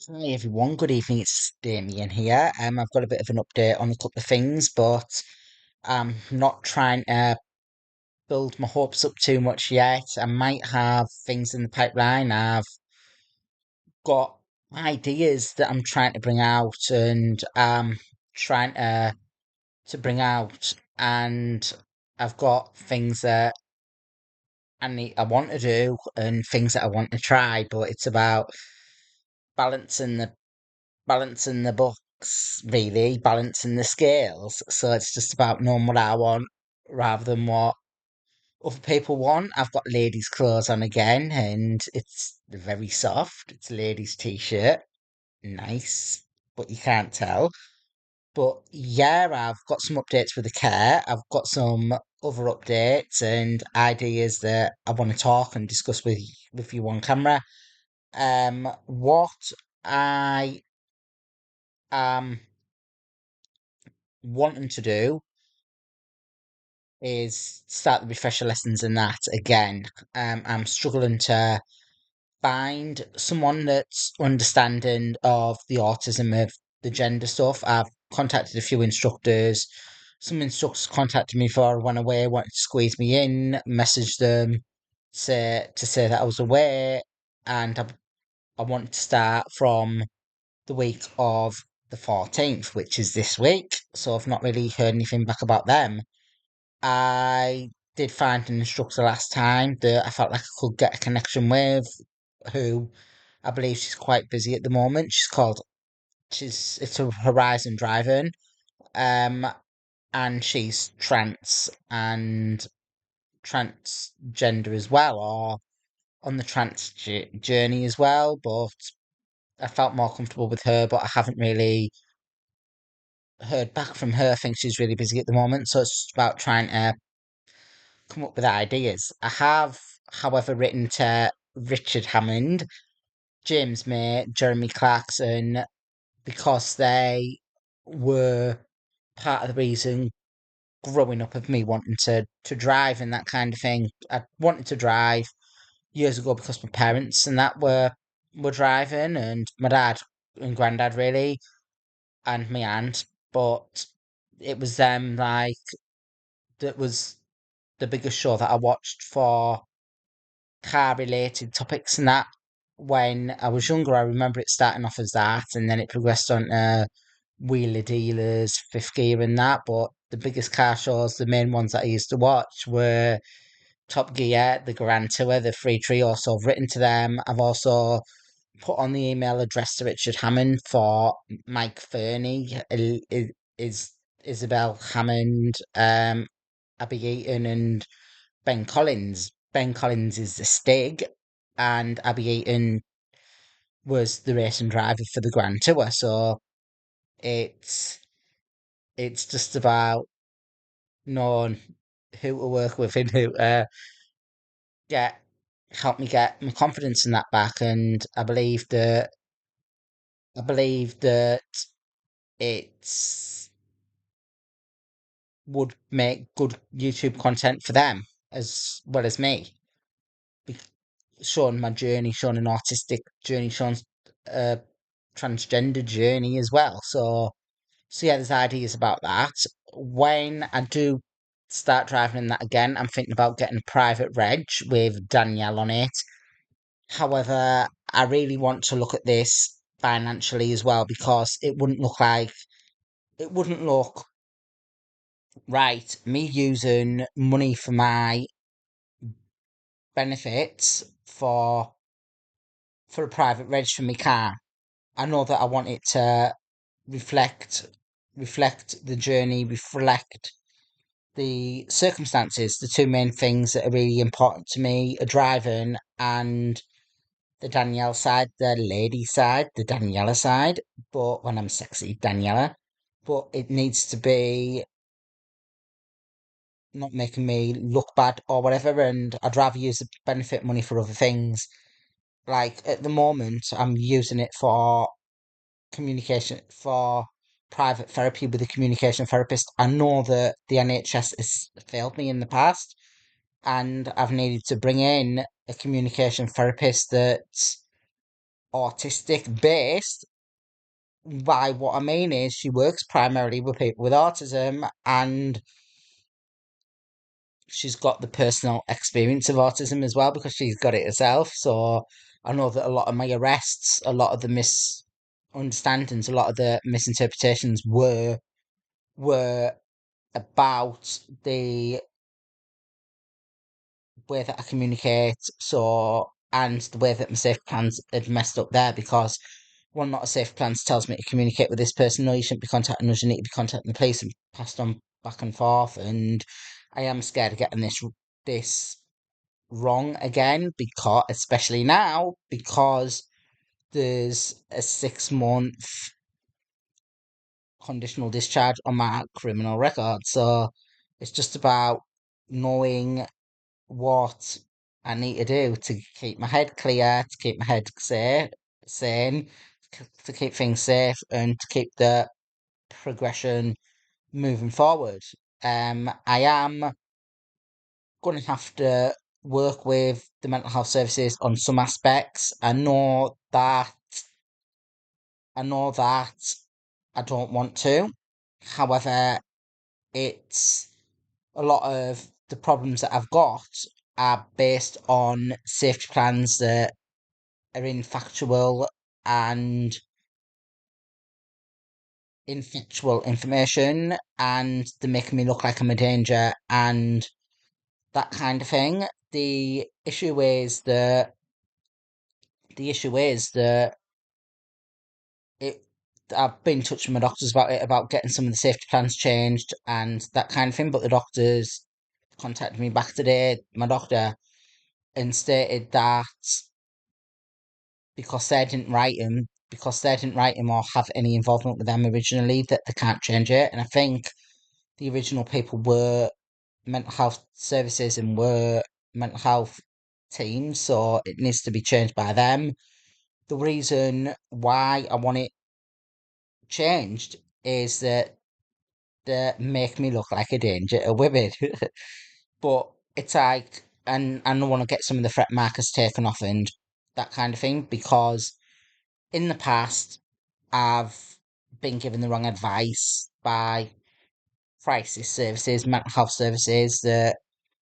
Hi everyone, good evening. It's Damian here. I've got a bit of an update on a couple of things, but I'm not trying to build my hopes up too much yet. I might have things in the pipeline. I've got ideas that I'm trying to bring out and trying to bring out, and I've got things that I want to do and things that I want to try, but it's about balancing the books, really, balancing the scales. So it's just about knowing what I want rather than what other people want. I've got ladies' clothes on again, and it's very soft. It's a ladies' t-shirt, nice, but you can't tell. But yeah, I've got some updates with the care. I've got some other updates and ideas that I want to talk and discuss with you on camera. What I am wanting to do is start the refresher lessons and that again. I'm struggling to find someone that's understanding of the autism of the gender stuff. I've contacted a few instructors. Some instructors contacted me before I went away, wanted to squeeze me in, messaged them, say that I was away, and I wanted to start from the week of the 14th, which is this week. So I've not really heard anything back about them. I did find an instructor last time that I felt like I could get a connection with, who I believe she's quite busy at the moment. It's a Horizon driving, um, and she's trans and transgender as well, or on the journey as well. But I felt more comfortable with her, but I haven't really heard back from her. I think she's really busy at the moment, so it's just about trying to come up with ideas. I have, however, written to Richard Hammond, James May, Jeremy Clarkson, because they were part of the reason growing up of me wanting to drive and that kind of thing. I wanted to drive years ago because my parents and that were driving, and my dad and granddad really, and my aunt. But it was them like that was the biggest show that I watched for car related topics and that. When I was younger, I remember it starting off as that, and then it progressed on to wheeler dealers, fifth gear, and that. But the biggest car shows, the main ones that I used to watch, were Top Gear, the Grand Tour, the Free Trio. So I've written to them. I've also put on the email address to Richard Hammond for Mike Fernie, is Isabel Hammond, Abby Eaton, and Ben Collins. Ben Collins is the Stig, and Abby Eaton was the racing driver for the Grand Tour. So it's it's just about knowing who to work with and who get help me get my confidence in that back. And I believe that it's would make good YouTube content for them as well as me. Be- Showing my journey, showing an autistic journey, showing a transgender journey as well. So yeah, there's ideas about that. When I do start driving in that again, I'm thinking about getting a private reg with Danielle on it. However, I really want to look at this financially as well, because it wouldn't look right me using money for my benefits for a private reg for my car. I know that I want it to reflect reflect the journey, reflect the circumstances. The two main things that are really important to me are driving and the Danielle side, the lady side, the Daniela side. But when I'm sexy, Daniela. But it needs to be not making me look bad or whatever. And I'd rather use the benefit money for other things. Like at the moment, I'm using it for communication, for private therapy with a communication therapist. I know that the NHS has failed me in the past, and I've needed to bring in a communication therapist that autistic based. By what I mean is she works primarily with people with autism, and she's got the personal experience of autism as well because she's got it herself. So I know that a lot of my arrests, a lot of the misunderstandings, a lot of the misinterpretations were about the way that I communicate. So and the way that my safe plans had messed up there because one not a safe plans tells me to communicate with this person. No, you shouldn't be contacting us. You need to be contacting the police, and passed on back and forth. And I am scared of getting this wrong again because especially now because there's a 6 month conditional discharge on my criminal record. So it's just about knowing what I need to do to keep my head clear, to keep my head sane, to keep things safe, and to keep the progression moving forward. I am going to have to work with the mental health services on some aspects. I know that I don't want to. However, it's a lot of the problems that I've got are based on safety plans that are and infactual information, and they're making me look like I'm a danger and that kind of thing. The issue is that it I've been in touch with my doctors about it, about getting some of the safety plans changed and that kind of thing, but the doctors contacted me back today, my doctor, and stated that because they didn't write him or have any involvement with them originally, that they can't change it. And I think the original people were mental health services and were mental health teams, so it needs to be changed by them. The reason why I want it changed is that they make me look like a danger to women. But it's like, and I want to get some of the threat markers taken off and that kind of thing because in the past I've been given the wrong advice by crisis services, mental health services that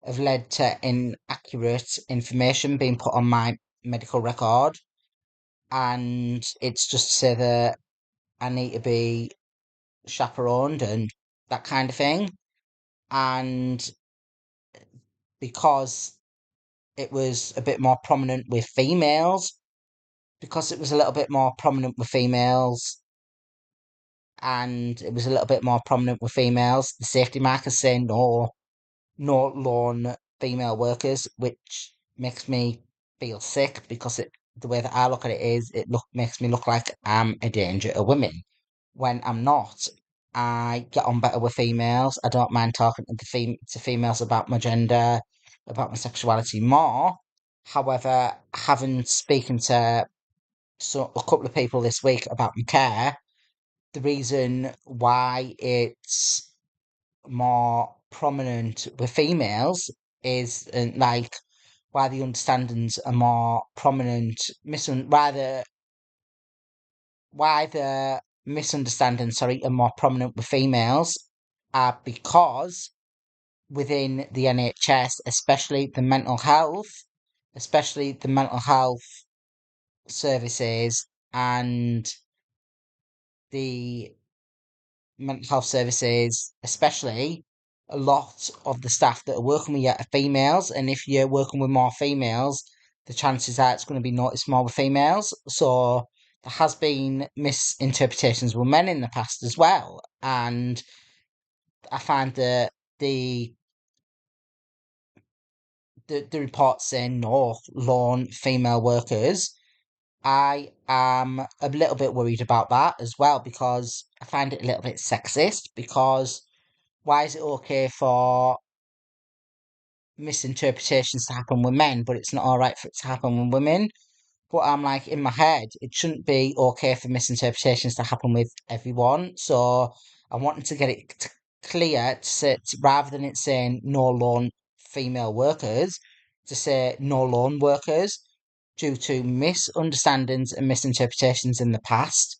have led to inaccurate information being put on my medical record. And it's just to say that I need to be chaperoned and that kind of thing. And because it was a bit more prominent with females, because it was a little bit more prominent with females, and it was a little bit more prominent with females, the safety markers say no lone female workers, which makes me feel sick because the way that I look at it is makes me look like I'm a danger to women when I'm not. I get on better with females. I don't mind talking to females about my gender, about my sexuality more. However, having speaking to a couple of people this week about my care, the reason why it's more prominent with females is like why the understandings are more prominent, rather why the misunderstandings, sorry, are more prominent with females are because within the NHS, especially the mental health services and the mental health services, especially, a lot of the staff that are working with you are females, and if you're working with more females, the chances are it's going to be noticed more with females. So there has been misinterpretations with men in the past as well, and I find that the the reports saying no lone female workers. I am a little bit worried about that as well because I find it a little bit sexist because why is it okay for misinterpretations to happen with men, but it's not all right for it to happen with women? But I'm like, in my head, it shouldn't be okay for misinterpretations to happen with everyone. So I wanted to get it clear to say, rather than it saying no lone female workers, to say no lone workers. due to misunderstandings and misinterpretations in the past.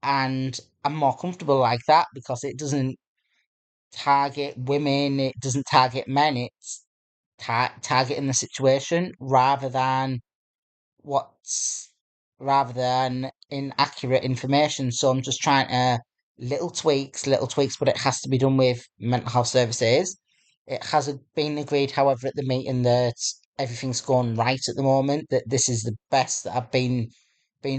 And I'm more comfortable like that because it doesn't target women, it doesn't target men, it's targeting the situation what's rather than inaccurate information. So I'm just trying to little tweaks, but it has to be done with mental health services. It hasn't been agreed, however, at the meeting that everything's gone right at the moment. That this is the best that I've been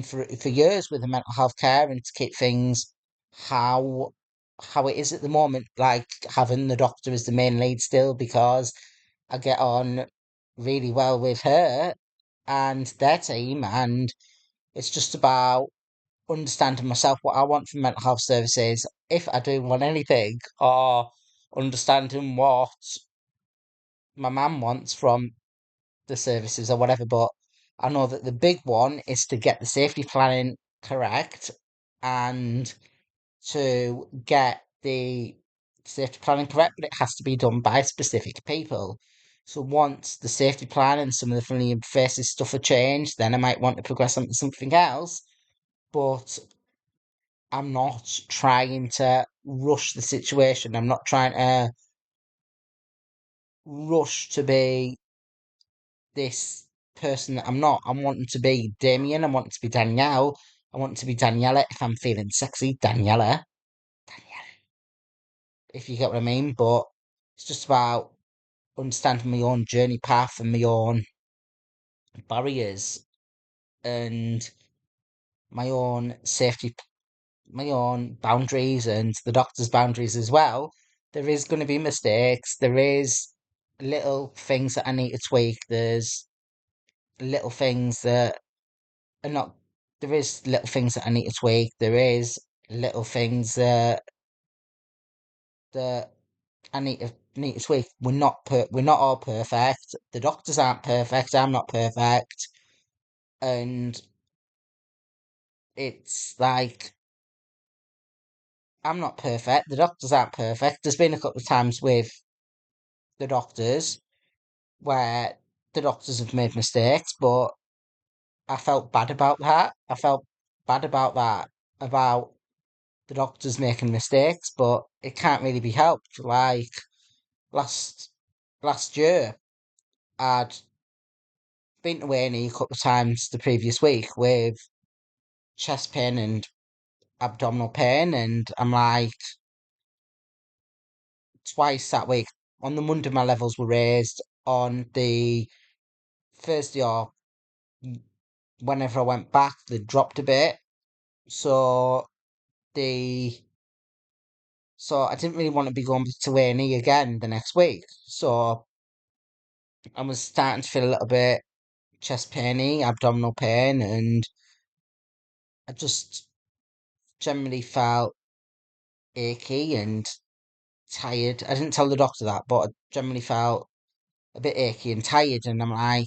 for years with the mental health care and to keep things how how it is at the moment. Like having the doctor as the main lead still because I get on really well with her and their team, and it's just about understanding myself what I want from mental health services, if I do want anything, or understanding what my mum wants from the services or whatever. But I know that the big one is to get the safety planning correct and to get the safety planning correct, but it has to be done by specific people. So once the safety plan and some of the familiar faces stuff are changed, then I might want to progress on to something else. But I'm not trying to rush the situation. I'm not trying to rush to be this person that I'm not. I'm wanting to be Damian. I want to be Danielle. I want to be Daniela if I'm feeling sexy. Daniela, if you get what I mean. But it's just about understanding my own journey path and my own barriers and my own safety, my own boundaries and the doctor's boundaries as well. There is going to be mistakes. There is little things that I need to tweak. There's little things that are not. There is little things that I need to tweak. There is little things that I need to tweak. We're not all perfect. The doctors aren't perfect. I'm not perfect, and it's like I'm not perfect. The doctors aren't perfect. There's been a couple of times with the doctors where the doctors have made mistakes, but I felt bad about that. I felt bad about that, about the doctors making mistakes, but it can't really be helped. Like last last year, I'd been to A&E a couple of times the previous week with chest pain and abdominal pain, and I'm like twice that week. On the Monday, my levels were raised. On the Thursday or whenever I went back, they dropped a bit. So the so I didn't really want to be going back to A&E again the next week. So I was starting to feel a little bit chest painy, abdominal pain, and I just generally felt achy and tired. I didn't tell the doctor that, but I generally felt a bit achy and tired, and I'm like,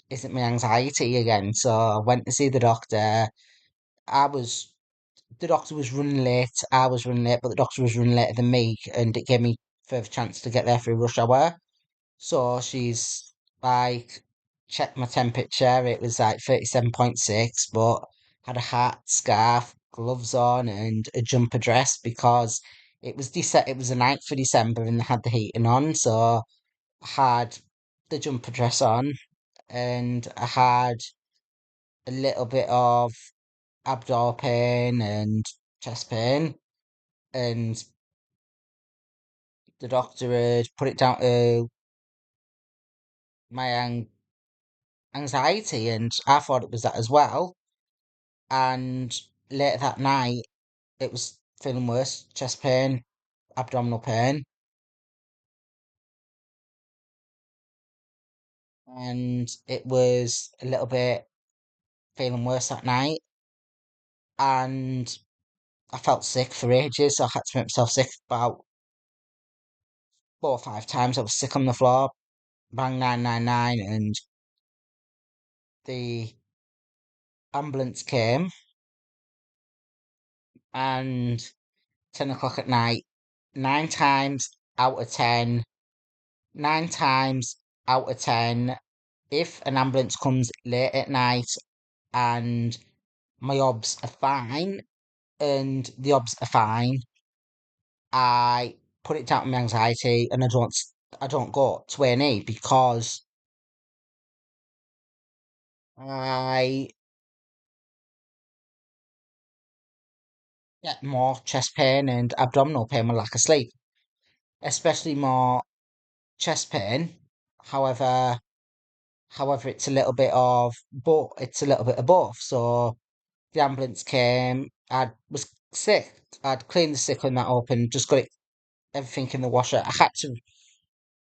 is it my anxiety again? So I went to see the doctor. I was the doctor was running late. I was running late, but the doctor was running later than me, and it gave me further chance to get there through rush hour. So she's like checked my temperature. It was like 37.6, but had a hat, scarf, gloves on, and a jumper dress because it was the night for December and they had the heating on. So I had the jumper dress on and I had a little bit of abdominal pain and chest pain, and the doctor had put it down to my anxiety, and I thought it was that as well. And later that night, it was feeling worse, chest pain, abdominal pain, and it was a little bit feeling worse that night. And I felt sick for ages, so I had to make myself sick about 4 or 5 times. I was sick on the floor, rang 999, and the ambulance came. And 10 o'clock at night, nine times out of 10, 9 times out of 10, if an ambulance comes late at night and my obs are fine and the obs are fine, I put it down to my anxiety and I don't go to A&E because I get more chest pain and abdominal pain with lack of sleep, especially more chest pain. However, it's a little bit of both. It's a little bit of both. So the ambulance came. I was sick. I'd cleaned the sick and that open. Just got everything in the washer. I had to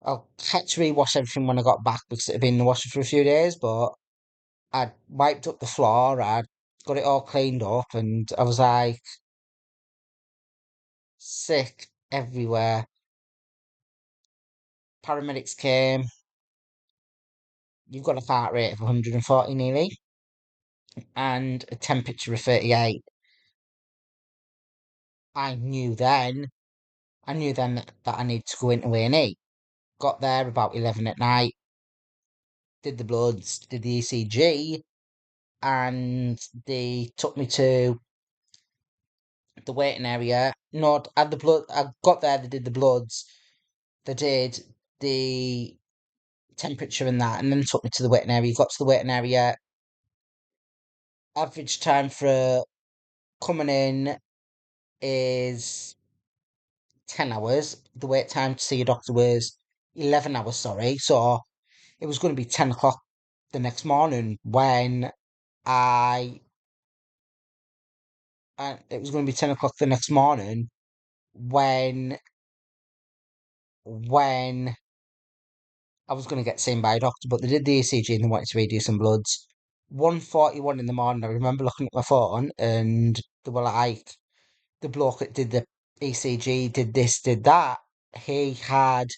rewash everything when I got back because it had been in the washer for a few days. But I'd wiped up the floor. I'd got it all cleaned up, and I was like sick everywhere. Paramedics came. You've got a heart rate of 140 nearly and a temperature of 38. I knew then, that I needed to go into A&E. Got there about 11 at night, did the bloods, did the ECG, and they took me to the waiting area. No, I had the blood. I got there. They did the bloods. They did the temperature and that, and then took me to the waiting area. Got to the waiting area. Average time for coming in is 10 hours. The wait time to see a doctor was 11 hours. Sorry, so it was going to be 10 o'clock the next morning when I. It was going to be 10 o'clock the next morning when when I was going to get seen by a doctor, but they did the ECG and they wanted to redo some bloods. 1:41 in the morning, I remember looking at my phone and they were like, the bloke that did the ECG did this, did that. He had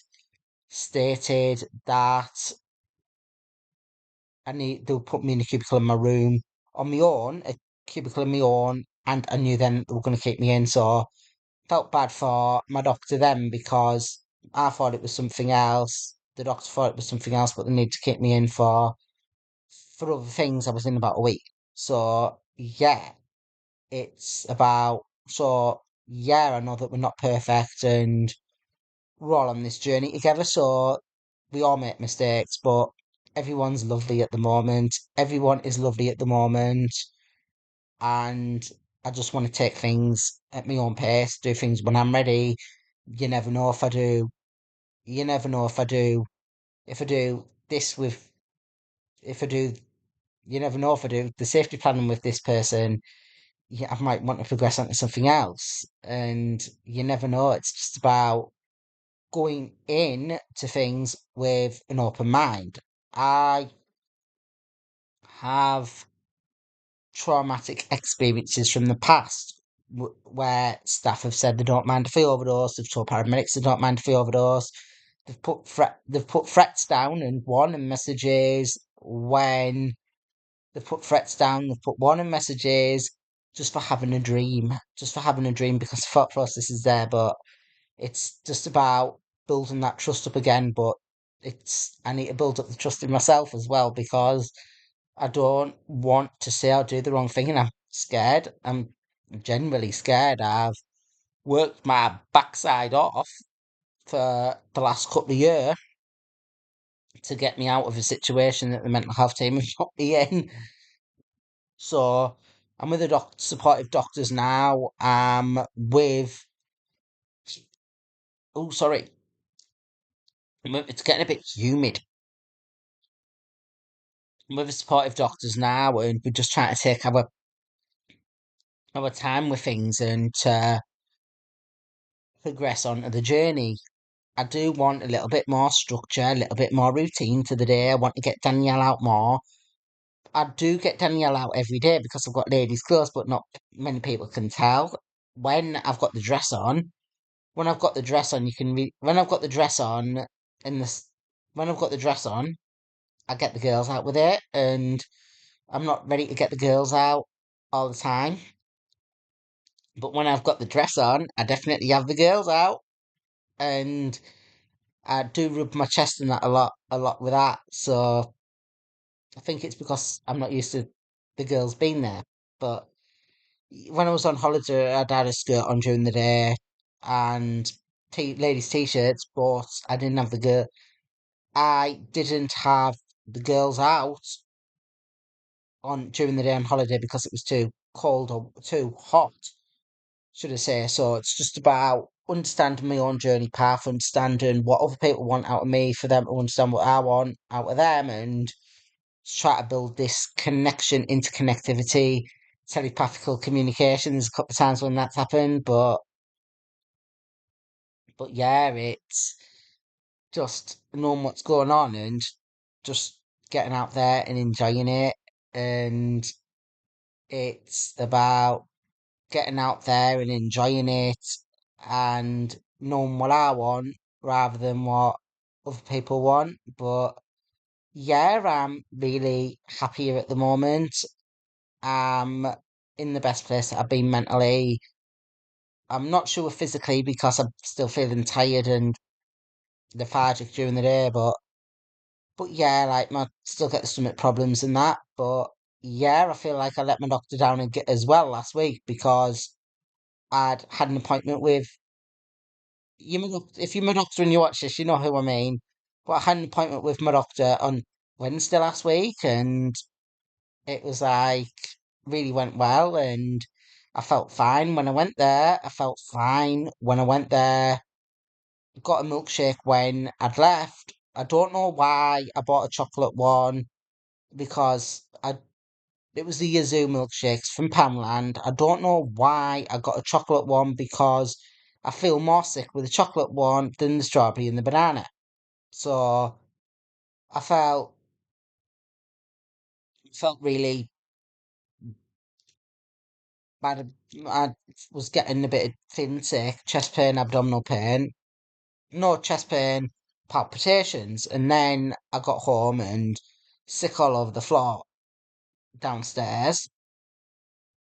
stated that they'll put me in a cubicle in my room on my own, a cubicle on my own, and I knew then they were going to keep me in. So felt bad for my doctor then because I thought it was something else. The doctor thought it was something else, but they need to keep me in for other things. I was in about a week. So yeah, it's about so yeah, I know that we're not perfect and we're all on this journey together. So we all make mistakes, but everyone's lovely at the moment. Everyone is lovely at the moment, and I just want to take things at my own pace, do things when I'm ready. You never know if I do. You never know if I do. If I do this with, if I do, you never know if I do the safety planning with this person. Yeah, I might want to progress onto something else, and you never know. It's just about going in to things with an open mind. I have traumatic experiences from the past where staff have said they don't mind if I overdose. They've told paramedics they don't mind if I overdose. They've put threats down and warning messages when they've put threats down. They've put warning messages just for having a dream, because the thought process is there, but it's just about building that trust up again. But I need to build up the trust in myself as well because I don't want to say I'll do the wrong thing and I'm scared. I'm genuinely scared. I've worked my backside off for the last couple of years to get me out of a situation that the mental health team have put me in. So I'm with the supportive doctors now. Oh, sorry, it's getting a bit humid. I'm with the supportive doctors now, and we're just trying to take our time with things and progress onto the journey. I do want a little bit more structure, a little bit more routine to the day. I want to get Danielle out more. I do get Danielle out every day because I've got ladies' clothes, but not many people can tell. When I've got the dress on, when I've got the dress on, when I've got the dress on in this, when I've got the dress on, I get the girls out with it, and I'm not ready to get the girls out all the time. But when I've got the dress on, I definitely have the girls out, and I do rub my chest and that a lot with that. So I think it's because I'm not used to the girls being there. But when I was on holiday, I'd had a skirt on during the day and ladies' t-shirts, but I didn't have the girl. I didn't have the girls out on during the day on holiday because it was too cold or too hot, should I say. So it's just about understanding my own journey path, understanding what other people want out of me for them to understand what I want out of them, and try to build this connection, interconnectivity, telepathical communication. There's a couple of times when that's happened, but yeah, it's just knowing what's going on and just getting out there and enjoying it. And it's about getting out there and enjoying it and knowing what I want rather than what other people want. But yeah, I'm really happier at the moment. I'm in the best place that I've been mentally. I'm not sure physically because I'm still feeling tired and lethargic during the day, but yeah, like my still get the stomach problems and that. But yeah, I feel like I let my doctor down and get as well last week because I'd had an appointment with if you're my doctor and you watch this, you know who I mean. But I had an appointment with my doctor on Wednesday last week, and it was like really went well, and I felt fine when I went there. I felt fine when I went there. Got a milkshake when I'd left. I don't know why I bought a chocolate one because it was the Yazoo milkshakes from Poundland. I don't know why I got a chocolate one because I feel more sick with the chocolate one than the strawberry and the banana. So I felt really bad. I was getting a bit of feeling sick, chest pain, abdominal pain, no chest pain, palpitations, and then I got home and sick all over the floor downstairs,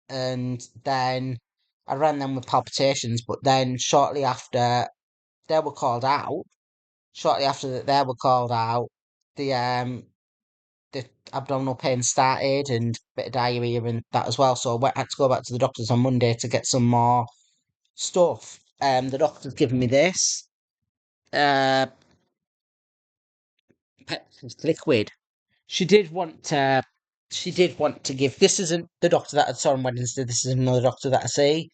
and then I ran them with palpitations, but then shortly after they were called out, shortly after that they were called out, the abdominal pain started and a bit of diarrhea and that as well. So I had to go back to the doctors on Monday to get some more stuff. The doctor's given me this uh liquid. She did want to. She did want to give. This isn't the doctor that I saw on Wednesday. This is another doctor that I see.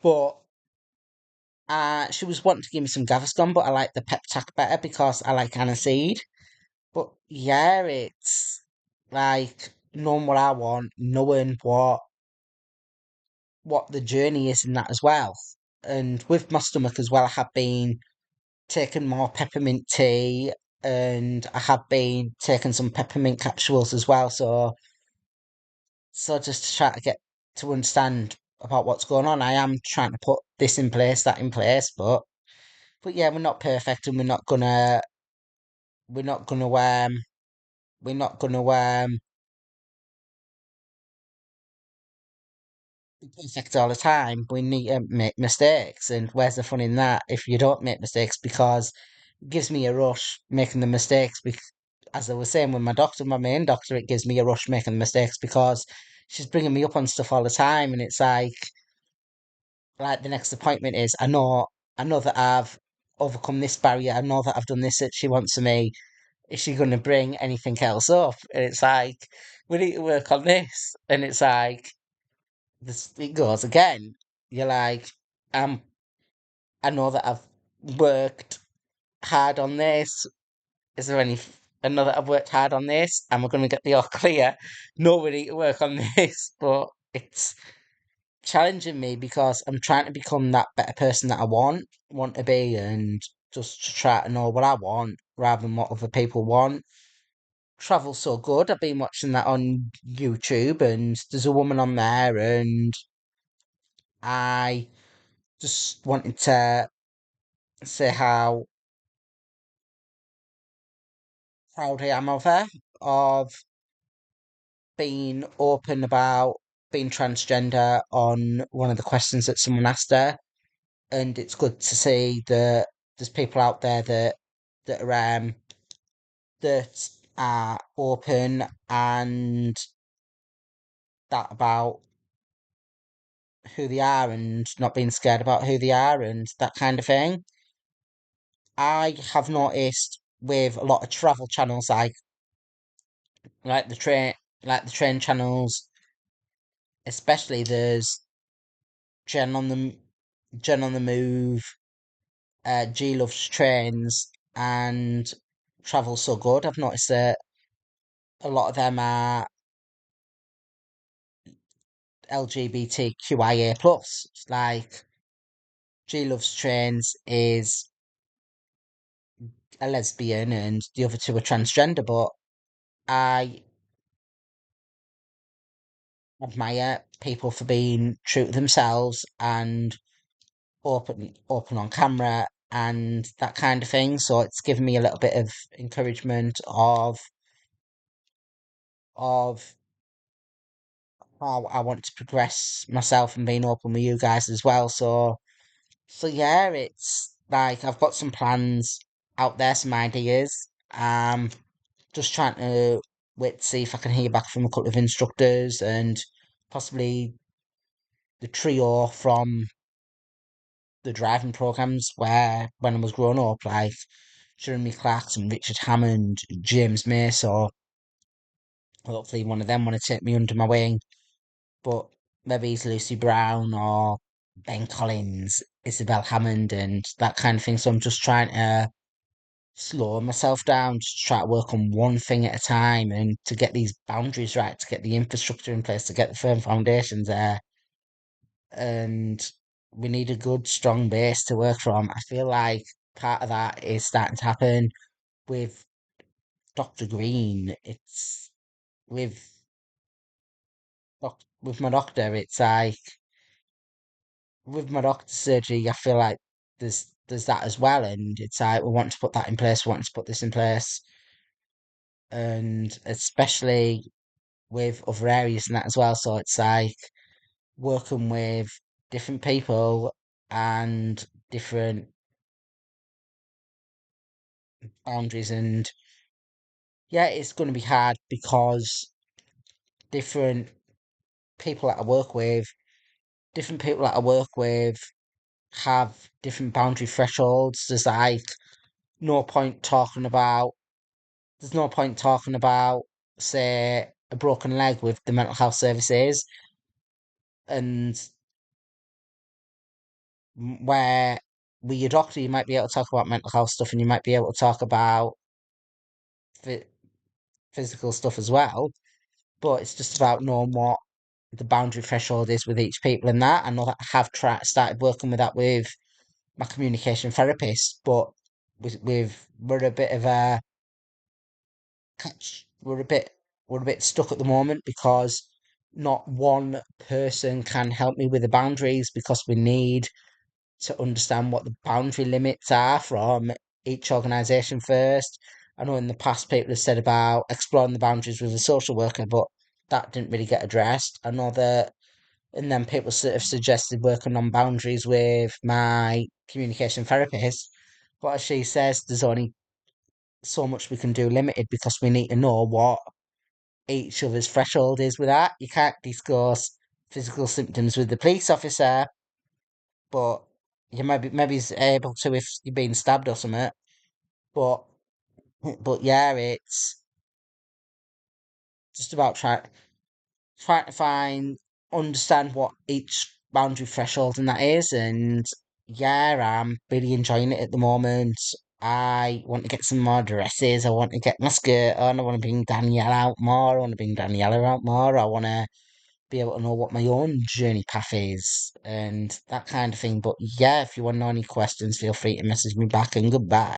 But she was wanting to give me some Gaviscon, but I like the Peptac better because I like aniseed. But yeah, it's like knowing what I want, knowing what the journey is in that as well. And with my stomach as well, I have been taking more peppermint tea and I have been taking some peppermint capsules as well. So just to try to get to understand about what's going on. I am trying to put this in place, that in place, but yeah, we're not perfect and we're not gonna we're not gonna be perfect all the time. We need to make mistakes, and where's the fun in that if you don't make mistakes? Because it gives me a rush making the mistakes. Because, as I was saying with my doctor, my main doctor, it gives me a rush making the mistakes because she's bringing me up on stuff all the time, and it's like the next appointment is I know that I've overcome this barrier. I know that I've done this that she wants of me. Is she going to bring anything else up? And it's like we need to work on this, and it's like this it goes again. You're like, um, I know that I've worked hard on this. Is there any? I know that I've worked hard on this. Am I going to get the all clear? No, we need to work on this, but it's challenging me because I'm trying to become that better person that I want to be, and just to try to know what I want rather than what other people want. Travel's so good. I've been watching that on YouTube, and there's a woman on there, and I just wanted to say how proud I am of her, of being open about being transgender on one of the questions that someone asked her. And it's good to see that there's people out there that are that are open and that about who they are and not being scared about who they are and that kind of thing. I have noticed with a lot of travel channels like the train like the train channels, especially there's Jen on the Jen on the Move, G Loves Trains and Travel So Good. I've noticed that a lot of them are LGBTQIA plus. Like G Loves Trains is a lesbian and the other two are transgender, but I admire people for being true to themselves and open on camera and that kind of thing. So it's given me a little bit of encouragement of how I want to progress myself and being open with you guys as well. So yeah, it's like I've got some plans out there, some ideas. Just trying to wait to see if I can hear back from a couple of instructors and possibly the trio from the driving programs where when I was growing up, like Jeremy Clarkson, Richard Hammond, James May. So hopefully one of them want to take me under my wing. But maybe it's Lucy Brown or Ben Collins, Isabel Hammond, and that kind of thing. So I'm just trying to slow myself down, just try to work on one thing at a time and to get these boundaries right, to get the infrastructure in place, to get the firm foundations there. And we need a good, strong base to work from. I feel like part of that is starting to happen with Dr. Green. It's with with my doctor, it's like with my doctor's surgery, I feel like there's that as well, and it's like we want to put that in place, we want to put this in place, and especially with other areas and that as well. So it's like working with different people and different boundaries, and yeah, it's going to be hard because different people that I work with, different people that I work with have different boundary thresholds. No point talking about there's no point talking about, say, a broken leg with the mental health services, and where with your doctor you might be able to talk about mental health stuff and you might be able to talk about phy- physical stuff as well. But it's just about knowing what the boundary threshold is with each people and that. I know that I have started working with that with my communication therapist, but we're a bit of a catch. We're a bit stuck at the moment because not one person can help me with the boundaries because we need to understand what the boundary limits are from each organisation first. I know in the past people have said about exploring the boundaries with a social worker, but that didn't really get addressed. I know that, and then people sort of suggested working on boundaries with my communication therapist. But as she says, there's only so much we can do limited because we need to know what each other's threshold is with that. You can't discuss physical symptoms with the police officer, but you maybe he's able to if you're being stabbed or something. But yeah, it's just about trying to understand what each boundary threshold and that is, and yeah, I'm really enjoying it at the moment. I want to get some more dresses. I want to get my skirt on. I want to bring Danielle out more. I want to bring Daniela out more. I want to be able to know what my own journey path is and that kind of thing. But yeah, if you want to know any questions, feel free to message me back and goodbye.